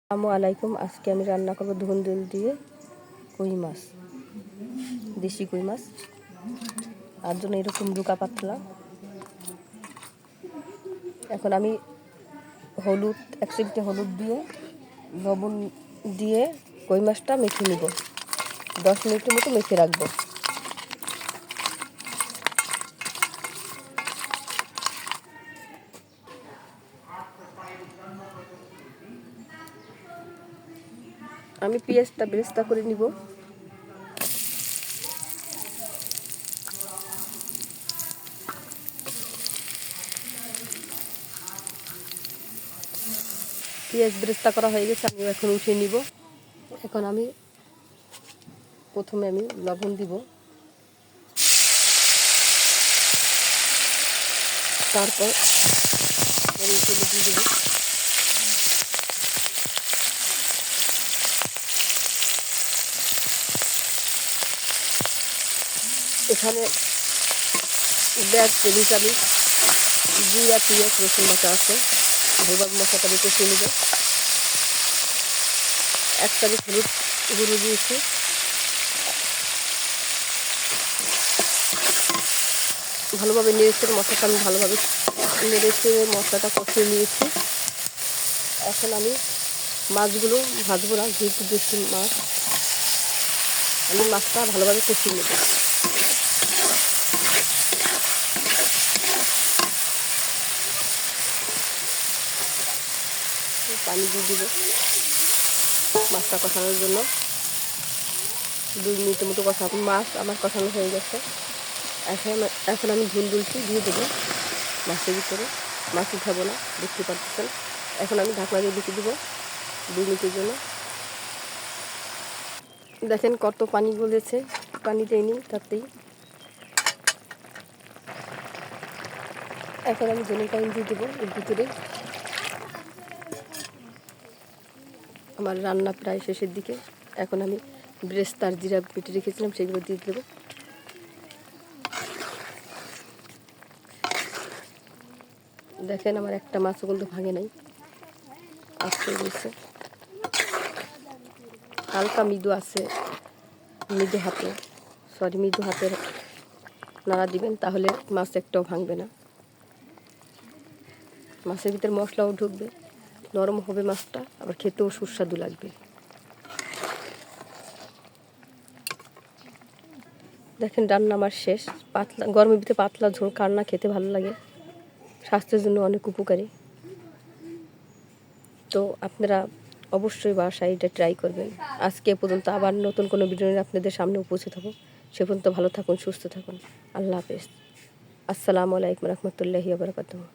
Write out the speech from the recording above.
আসসালামু আলাইকুম। আজকে আমি রান্না করব ধুন্দুল দিয়ে কই মাছ, দেশি কই মাছ। তার জন্য এরকম রুকা পাতলা। এখন আমি হলুদ 1 চিমটে হলুদ দিয়ে লবণ দিয়ে কই মাছটা মেখে নিব। 10 মিনিটের মতো মেখে রাখবো। আমি পেঁয়াজটা বেরেস্তা করে নিব। পেঁয়াজ বেরেস্তা করা হয়ে গেছে, আমি এখন উঠিয়ে নিব। এখন আমি প্রথমে লবণ দিব, তারপর দিয়ে দেবো। এখানে 1.5 টেবিল চামচ জিরা, পেঁয়াজ, রসুন বাটা আছে। ভালোভাবে মশলাটা আমি কষিয়ে নেব। 1 চামচ হলুদ গুঁড়ো দিয়েছি। ভালোভাবে নেড়েছে মশলাটা, আমি ভালোভাবে নেড়েছে মশলাটা কষিয়ে নিয়েছি। এখন আমি মাছগুলো ভাজবো না, যেহেতু দেশি মাছ, আমি মাছটা ভালোভাবে কষিয়ে নেব। পানি দিয়ে দিব মাছটা কষানোর জন্য। 2 মিনিটের মতো কষাবো। মাছ আমার কষানো হয়ে গেছে। এখন আমি ধুন্দুলটি দিয়ে দেবো মাছের ভিতরে। মাছ উঠাবো না, দেখতে পাচ্ছেন। এখন আমি ঢাকনা দিয়ে ঢেকে দেবো 2 মিনিটের জন্য। দেখেন কত পানি গলেছে, পানি দেয়নি তাতেই। এখন আমি ধনে পানি দিয়ে দেবো এর ভিতরে। আমার রান্না প্রায় শেষের দিকে। এখন আমি বেরেস্তা আর জিরা বেটে রেখেছিলাম, সেগুলো দিয়ে দেবো। দেখেন আমার একটা মাছও কিন্তু ভাঙে নাই, আস্তে গেছে। হালকা মৃদু আছে, মৃদু হাতে নাড়া দিবেন, তাহলে মাছ একটাও ভাঙবে না। মাছের ভিতরে মশলাও ঢুকবে, নরম হবে মাছটা, আবার খেতেও সুস্বাদু লাগবে। দেখেন রান্না আমার শেষ। পাতলা গরমের ভিতরে পাতলা ঝোল কার না খেতে ভালো লাগে, স্বাস্থ্যের জন্য অনেক উপকারী। তো আপনারা অবশ্যই বাসায় এটা ট্রাই করবেন। আজকে এ পর্যন্ত, আবার নতুন কোনো ভিডিও নিয়ে আপনাদের সামনে উপস্থিত হব। সে পর্যন্ত ভালো থাকুন, সুস্থ থাকুন। আল্লাহ হাফেজ। আসসালামু আলাইকুম রহমতুল্লাহি ওয়া বারাকাতুহু।